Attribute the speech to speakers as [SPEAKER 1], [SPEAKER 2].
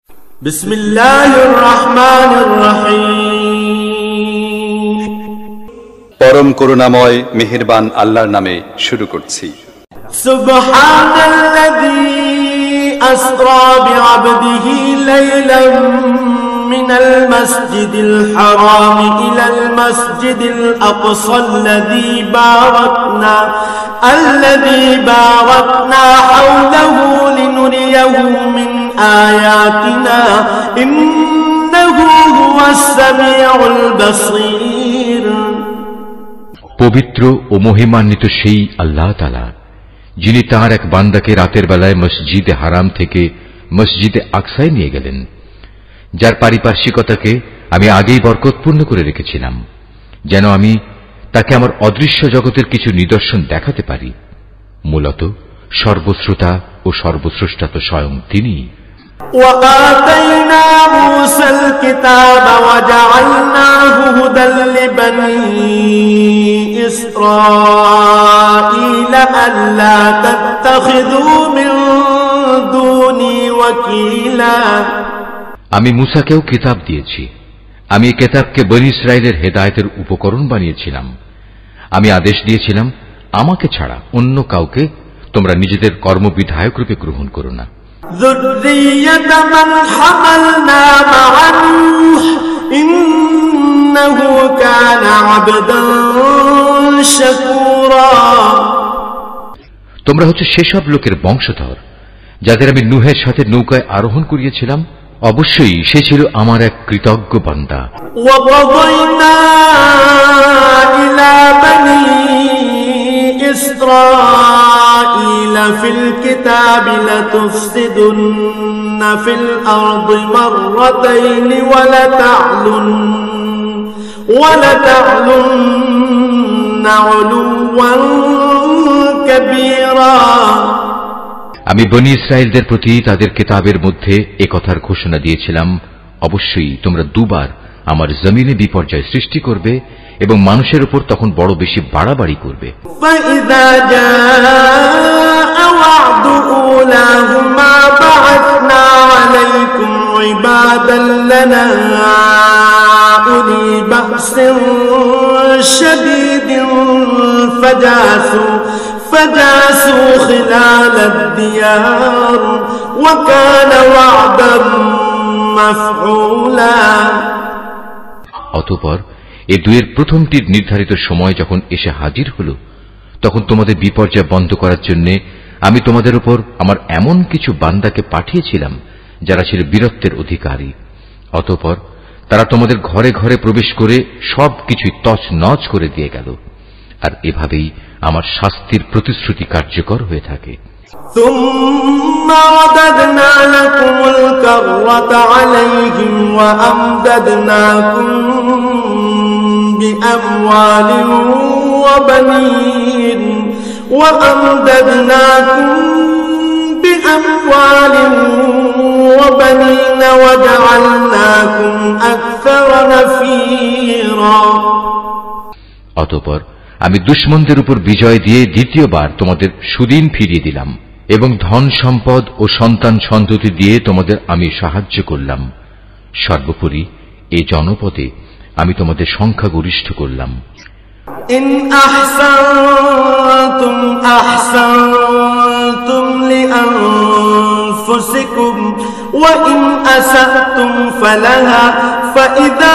[SPEAKER 1] বিসমিল্লাহির রহমানির রহিম।
[SPEAKER 2] পরম করুণাময় মেহেরবান আল্লাহর নামে শুরু করছি।
[SPEAKER 1] সুবহানাল্লাযী আসরা বিআবদিহি লাইলাম মিনাল মাসজিদিল হারাম ইলাল মাসজিদিল আকসাল্লাযী বারাকনা হাওলাহু লিনুরিয়াহু মিন আয়াতিনা ইন্নাহু হুয়াস সামিউল বাসীর।
[SPEAKER 3] পবিত্র ও মহিমান্বিত সেই আল্লাহ তাআলা, যিনি তাঁর এক বান্দাকে রাতের বেলায় মসজিদে হারাম থেকে মসজিদে আকসায় নিয়ে গেলেন, যার পারিপার্শ্বিকতাকে আমি আগেই বরকতপূর্ণ করে রেখেছিলাম, যেন আমি তাকে আমার অদৃশ্য জগতের কিছু নিদর্শন দেখাতে পারি। মূলত সর্বশ্রোতা ও সর্বস্রষ্টা তো স্বয়ং তিনি।
[SPEAKER 1] وآتينا موسى الكتاب وجعلناه هدى لبني إسرائيل ألا تتخذوا من دوني وكيلا।
[SPEAKER 3] আমি মুসাকেও কিতাব দিয়েছি। আমি এই কিতাবকে বনী ইসরায়েলের হেদায়েতের উপকরণ বানিয়েছিলাম। আমি আদেশ দিয়েছিলাম, আমাকে ছাড়া অন্য কাউকে তোমরা নিজেদের কর্মবিধায়ক রূপে গ্রহণ করো না।
[SPEAKER 1] ذُرِّيَّةَ مَنْ حَمَلْنَا مَعَ نُوحٍ إِنَّهُ كَانَ عَبْدًا شَكُورًا।
[SPEAKER 3] তোমরা হচ্ছে সেসব লোকের বংশধর যাদের আমি নূহের সাথে নৌকায় আরোহণ করিয়েছিলাম। অবশ্যই সে ছিল আমার এক কৃতজ্ঞ বান্দা।
[SPEAKER 1] وَقَضَيْنَا إِلَى بَنِي إِسْرَائِيلَ فِي الْكِتَابِ لَتُفْسِدُنَّ فِي الْأَرْضِ مَرَّتَيْنِ وَلَتَعْلُنَّ عُلُوًّا كَبِيرًا।
[SPEAKER 3] আমি বনী ইসরায়েলদের প্রতি তাদের কিতাবের মধ্যে একথার ঘোষণা দিয়েছিলাম, অবশ্যই তোমরা দুবার আমার জমিনে বিপর্যয় সৃষ্টি করবে এবং মানুষের উপর তখন বড় বেশি বাড়াবাড়ি করবে।
[SPEAKER 1] فَإِذَا جَاءَ وَعْدُ أُولَاهُمَا بَعَثْنَا عَلَيْكُمْ عِبَادًا لَنَا أُولِي بَأْسٍ شَدِيدٍ فجاسوا خلال الديار وكان وعدا مفعولا।
[SPEAKER 3] অতঃপর এই দুয়ের প্রথমটির নির্ধারিত সময় যখন এসে হাজির হল, তখন তোমাদের বিপর্যয় বন্ধ করার জন্য আমি তোমাদের উপর আমার এমন কিছু বান্দাকে পাঠিয়েছিলাম যারা ছিল বীরত্বের অধিকারী। অতঃপর তারা তোমাদের ঘরে ঘরে প্রবেশ করে সবকিছু তছনছ করে দিয়ে গেল। আর এভাবেই আমার শাস্তির প্রতিশ্রুতি কার্যকর হয়ে থাকে।
[SPEAKER 1] ثم رددنا لكم الكرة عليهم وأمددناكم بأموال وبنين وجعلناكم أكثر نفيرا।
[SPEAKER 3] অতঃপর আমি দুশমনদের উপর বিজয় দিয়ে দ্বিতীয়বার তোমাদের সুদিন ফিরিয়ে দিলাম এবং ধন সম্পদ ও সন্তান সন্ততি দিয়ে তোমাদের আমি সাহায্য করলাম। সর্বোপরি এই জনপদে আমি তোমাদের সংখ্যাগরিষ্ঠ করলাম।
[SPEAKER 1] ইন আহসানতুম আহসানতুম লিআনফুসিকুম ওয়া ইন আসাতুম ফালাহা ফাইযা